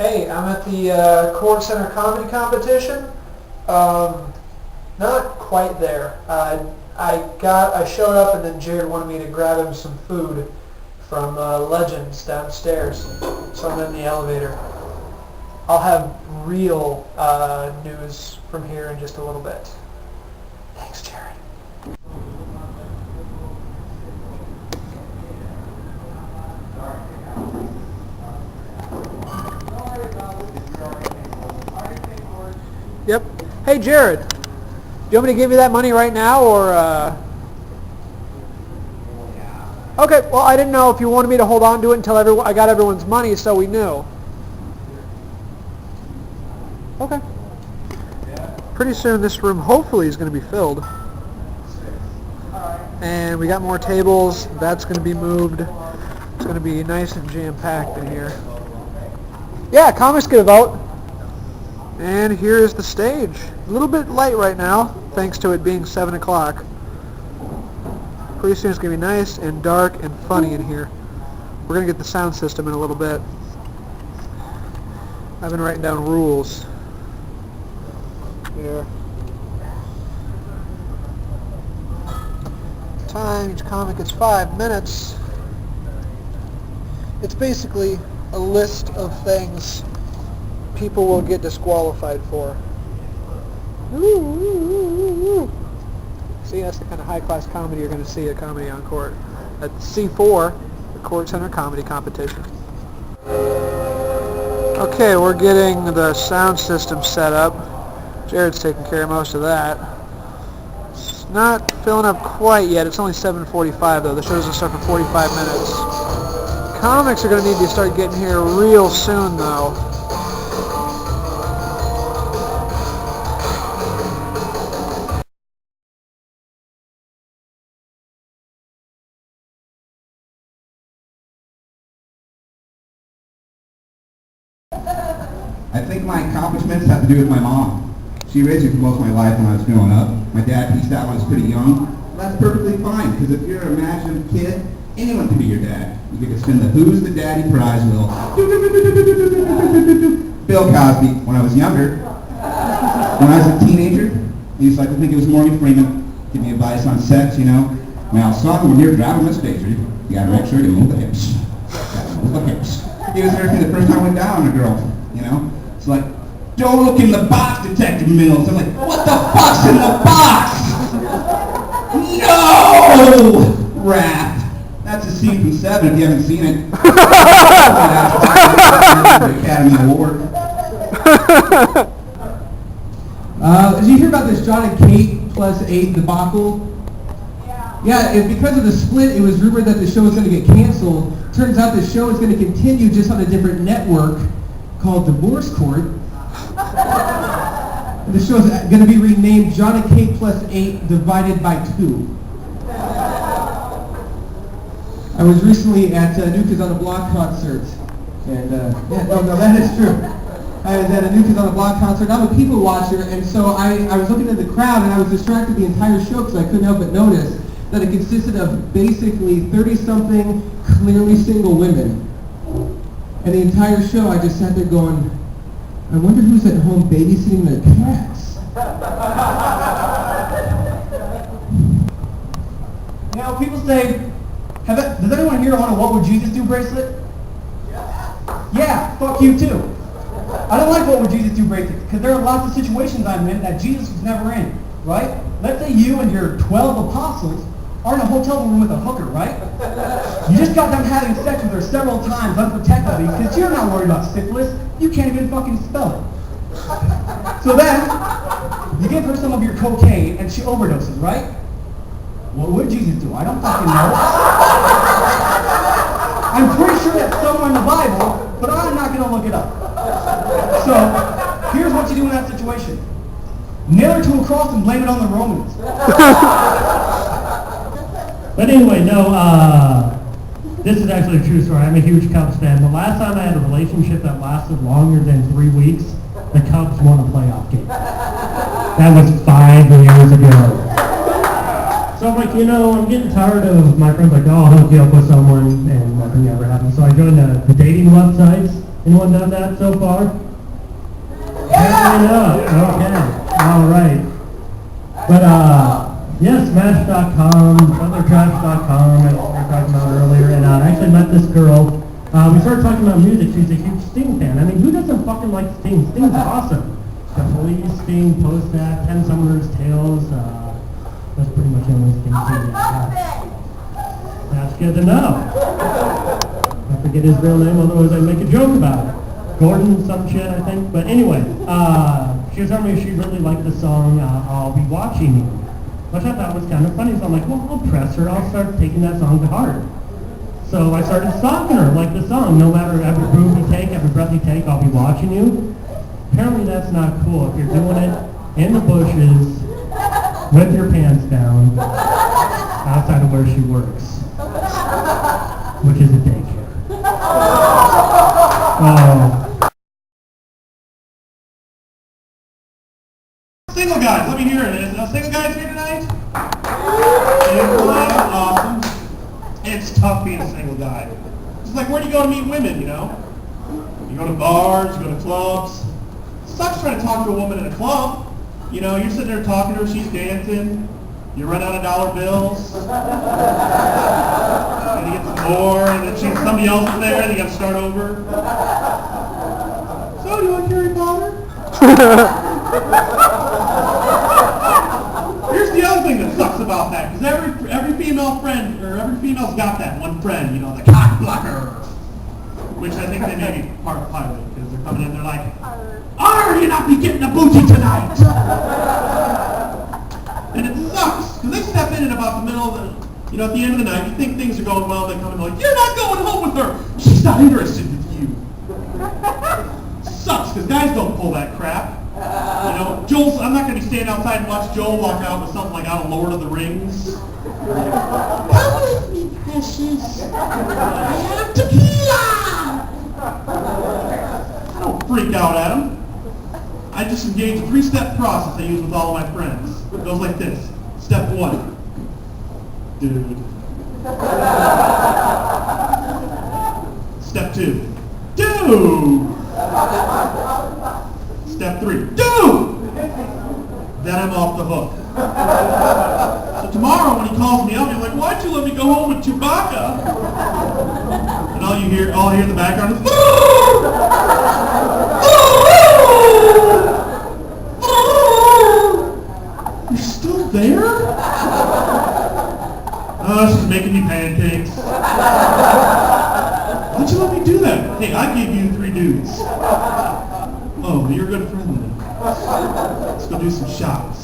Hey, I'm at the Cord Center Comedy Competition. Not quite there. I showed up and then Jared wanted me to grab him some food from Legends downstairs. So I'm in the elevator. I'll have real news from here in just a little bit. Thanks, Jared. Yep. Hey, Jared. Do you want me to give you that money right now, or? Okay. Well, I didn't know if you wanted me to hold on to it until I got everyone's money, so we knew. Okay. Pretty soon, this room hopefully is going to be filled. And we got more tables. That's going to be moved. It's going to be nice and jam-packed in here. Yeah, comics get a vote. And here is the stage. A little bit light right now, thanks to it being 7 o'clock. Pretty soon it's going to be nice and dark and funny in here. We're going to get the sound system in a little bit. I've been writing down rules. Here. Time, each comic is 5 minutes. It's basically a list of things people will get disqualified for. See, that's the kind of high-class comedy you're going to see at Comedy on Court. At C4, the Cord Center Comedy Competition. Okay, we're getting the sound system set up. Jared's taking care of most of that. It's not filling up quite yet. It's only 7:45 though. The show doesn't start for 45 minutes. Comics are going to need to start getting here real soon though. I think my accomplishments have to do with my mom. She raised me for most of my life when I was growing up. My dad pieced out when I was pretty young. That's perfectly fine, because if you're an imaginative kid, anyone can be your dad. You get to spin the Who's the Daddy prize wheel. Bill Cosby, when I was younger. When I was a teenager, I used to like to think it was Morgan Freeman, give me advice on sex, you know. Now, son, when you're driving Miss Daisy, you gotta make sure you move the hips. Move the hips. He was there for the first time I went down on a girl, you know. It's like, don't look in the box, Detective Mills. I'm like, what the fuck's in the box? No! Rat. That's a scene from 7 if you haven't seen it. Academy Award. Did you hear about this John and Kate +8 debacle? Yeah, because of the split, it was rumored that the show was going to get canceled. Turns out the show is going to continue just on a different network called Divorce Court. And the show is going to be renamed John and Kate +8 divided by 2. I was recently at New Kids on the Block concert. And, no, that is true. I was at a New Kids on the Block concert. I'm a people watcher, and so I was looking at the crowd, and I was distracted the entire show because I couldn't help but notice that it consisted of basically 30-something, clearly single women. And the entire show, I just sat there going, I wonder who's at home babysitting their cats. You know, people say, does anyone here want a What Would Jesus Do bracelet? Yeah, fuck you too. I don't like What Would Jesus Do bracelets because there are lots of situations I'm in that Jesus was never in, right? Let's say you and your 12 apostles are in a hotel room with a hooker, right? You just got done having sex with her several times unprotectedly because you're not worried about syphilis. You can't even fucking spell it. So then, you give her some of your cocaine and she overdoses, right? What would Jesus do? I don't fucking know. I'm pretty sure that's somewhere in the Bible, but I'm not going to look it up. So, here's what you do in that situation. Nail her to a cross and blame it on the Romans. But anyway, no, this is actually a true story. I'm a huge Cubs fan. The last time I had a relationship that lasted longer than 3 weeks, the Cubs won a playoff game. That was 5 years ago. So I'm like, I'm getting tired of my friends like, oh, I'll hook you up with someone, and nothing ever happens. So I joined the dating websites, Anyone done that so far? Apparently not. Okay. All right. But, yeah, Smash.com, othertrash.com, as we were talking about earlier, and I actually met this girl. We started talking about music. She's a huge Sting fan. I mean, who doesn't fucking like Sting? Sting's awesome. The Police, Sting, Post That, 10 Summoner's Tales, that's pretty much the only Sting thing I have. That's good to know. I forget his real name, otherwise I'd make a joke about it. Gordon, some shit, I think. But anyway, she was telling me she really liked the song, I'll Be Watching You, which I thought was kind of funny. So I'm like, well, I'll press her. I'll start taking that song to heart. So I started stalking her, like the song, no matter every move you take, every breath you take, I'll be watching you. Apparently that's not cool if you're doing it in the bushes, with your pants down, outside of where she works, which is a daycare. Single guys, let me hear it. Is single guys here tonight? Single guys, awesome. It's tough being a single guy. It's like, where do you go to meet women, you know? You go to bars, you go to clubs. It sucks trying to talk to a woman in a club. You know, you're sitting there talking to her, she's dancing. You run out of dollar bills. And you get some more, and then somebody else is there, and you gotta start over. So, do you like Harry Potter? Here's the other thing that sucks about that, because every female friend, or every female's got that one friend, you know, the cock blocker. Which I think they may be part of pilot, because they're coming in, they're like, "Are you not be getting a booty tonight?" And it sucks, because they step in about the middle of the, you know, at the end of the night, you think things are going well, they come in like, "You're not going home with her! She's not interested with you." Sucks, because guys don't pull that crap. You know, I'm not going to be standing outside and watch Joel walk out with something like out of Lord of the Rings. Come with me, precious. I have tequila! I don't freak out at him. I just engage a 3-step process I use with all of my friends. It goes like this. Step 1. Dude. Step 2. Dude! Step 3. Dude! Then I'm off the hook. So tomorrow when he calls me up, he's like, "Why'd you let me go home with Chewbacca?" And all you hear in the background is, "You're still there?" "Oh, she's making me pancakes." "Why'd you let me do that?" "Hey, I gave you 3 dudes." "Oh, you're a good friend then. Let's go do some shots."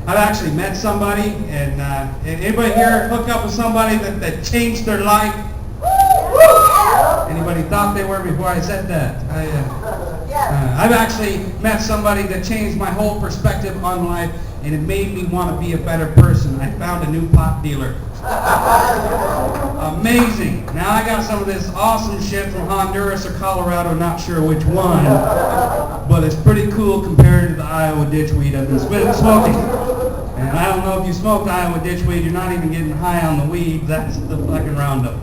I've actually met somebody, and anybody here hook up with somebody that changed their life? Anybody thought they were before I said that? I've actually met somebody that changed my whole perspective on life, and it made me want to be a better person. I found a new pot dealer. Amazing. Now I got some of this awesome shit from Honduras or Colorado, not sure which one, but it's pretty cool compared to the Iowa ditchweed I've been smoking. And I don't know if you smoked Iowa ditchweed, you're not even getting high on the weed, that's the fucking Roundup.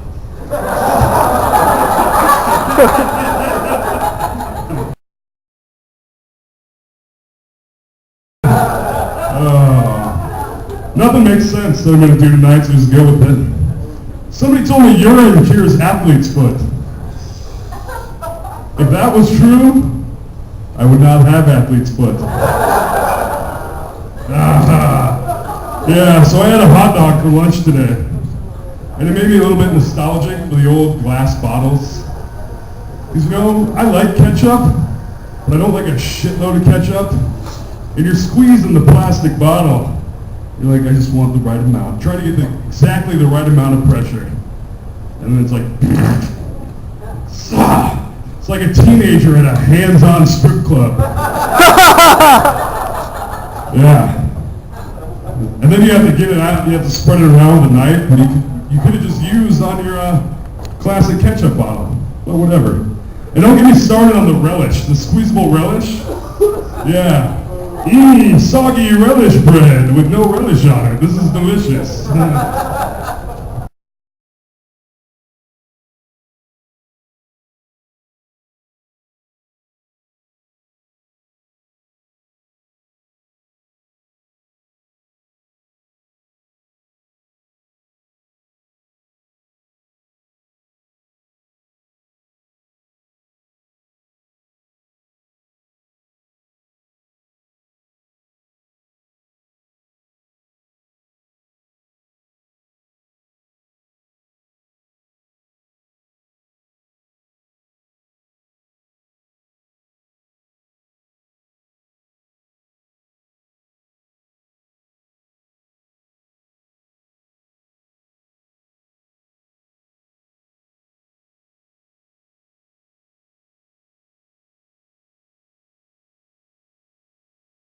Nothing makes sense that I'm going to do tonight, so just go with it. Somebody told me urine cures athlete's foot. If that was true, I would not have athlete's foot. Yeah, so I had a hot dog for lunch today. And it made me a little bit nostalgic for the old glass bottles. Because, you know, I like ketchup, but I don't like a shitload of ketchup. And you're squeezing the plastic bottle. You're like, I just want the right amount. Try to get exactly the right amount of pressure. And then it's like, it's like a teenager at a hands-on strip club. Yeah. And then you have to get it out, you have to spread it around with a knife, but you could have just used on your classic ketchup bottle. Well, whatever. And don't get me started on the relish, the squeezable relish. Yeah. Soggy relish bread with no relish on it. This is delicious.